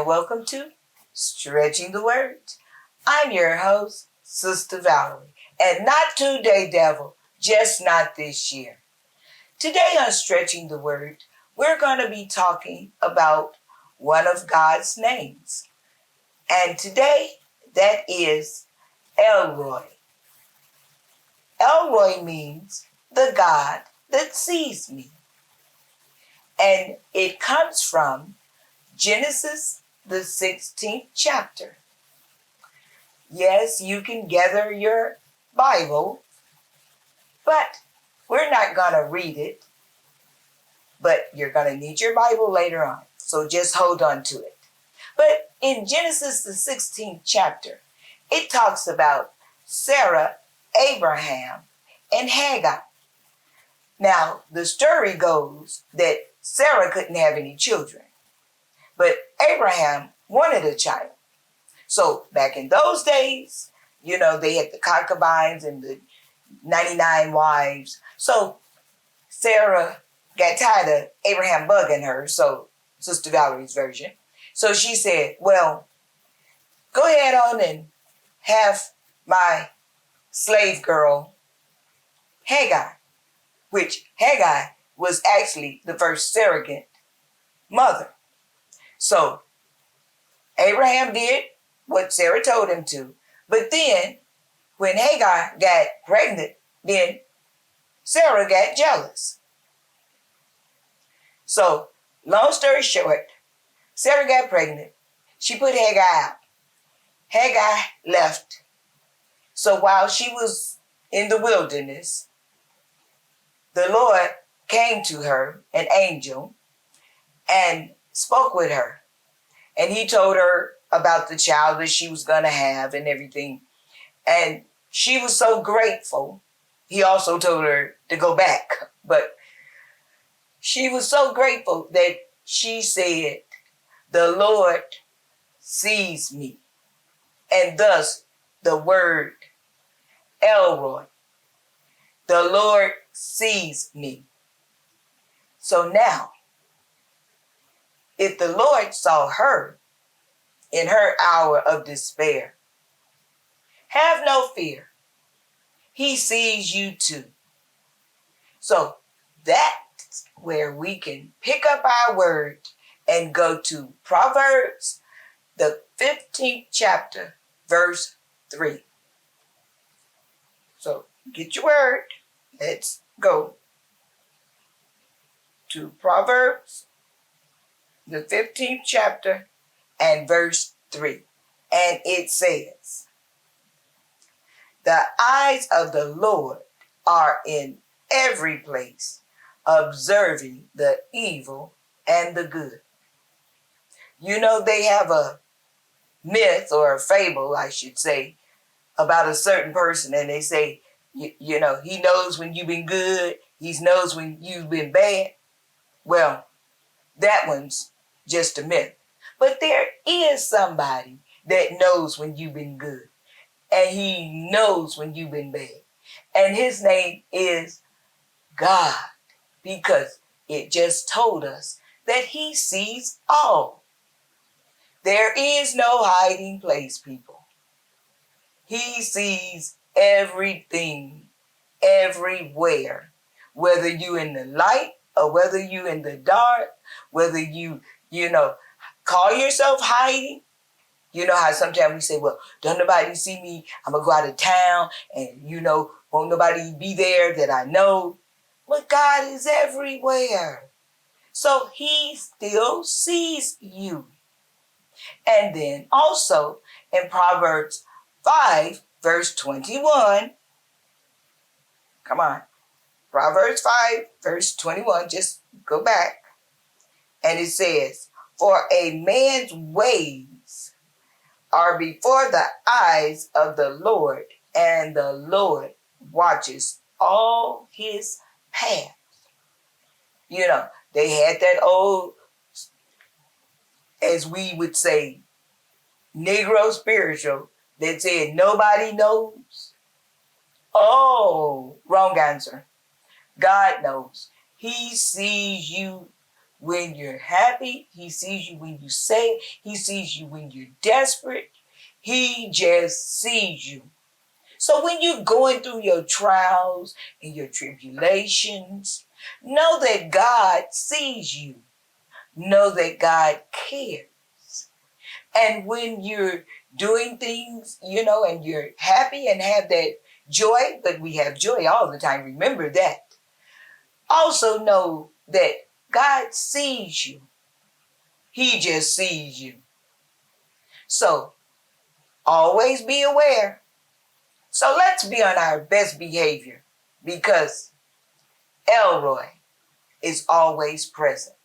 welcome to Stretching the Word. I'm your host, Sister Valerie, and not today, devil, just not this year. Today on Stretching the Word, we're going to be talking about one of God's names. And today, that is El-roi. El-roi means the God that sees me. And it comes from Genesis, the 16th chapter. Yes, you can gather your Bible, but we're not going to read it. But you're going to need your Bible later on, so just hold on to it. But in Genesis, the 16th chapter, it talks about Sarah, Abraham, and Hagar. Now, the story goes that Sarah couldn't have any children, but Abraham wanted a child. So back in those days, they had the concubines and the 99 wives. So Sarah got tired of Abraham bugging her, so Sister Valerie's version. So she said, well, go ahead on and have my slave girl, Hagar, which Hagar was actually the first surrogate mother. So Abraham did what Sarah told him to. But then when Hagar got pregnant, then Sarah got jealous. So long story short, Sarah got pregnant. She put Hagar out. Hagar left. So while she was in the wilderness, the Lord came to her, an angel, and spoke with her. And he told her about the child that she was going to have and everything. And she was so grateful. He also told her to go back. But she was so grateful that she said, the Lord sees me. And thus the word El-roi. The Lord sees me. So now, if the Lord saw her in her hour of despair, have no fear. He sees you too. So that's where we can pick up our word and go to Proverbs, the 15th chapter, verse 3. So get your word. Let's go to Proverbs, the 15th chapter, and verse 3. And it says, the eyes of the Lord are in every place, observing the evil and the good. They have a myth or a fable, I should say, about a certain person. And they say, he knows when you've been good. He knows when you've been bad. Well, that one's just a myth. But there is somebody that knows when you've been good. And he knows when you've been bad. And his name is God. Because it just told us that he sees all. There is no hiding place, people. He sees everything, everywhere. Whether you in the light or whether you in the dark, whether you call yourself hiding. You know how sometimes we say, well, don't nobody see me. I'm going to go out of town and, won't nobody be there that I know. But God is everywhere. So he still sees you. And then also in Proverbs 5, verse 21. Come on. Proverbs 5, verse 21. Just go back. And it says, for a man's ways are before the eyes of the Lord, and the Lord watches all his paths. They had that old, as we would say, Negro spiritual that said nobody knows. Oh, wrong answer. God knows. He sees you when you're happy. He sees you when you say. He sees you when you're desperate. He just sees you. So when you're going through your trials and your tribulations, know that God sees you. Know that God cares. And when you're doing things, and you're happy and have that joy, but we have joy all the time, remember that. Also know that God sees you. He just sees you. So always be aware. So let's be on our best behavior because El-roi is always present.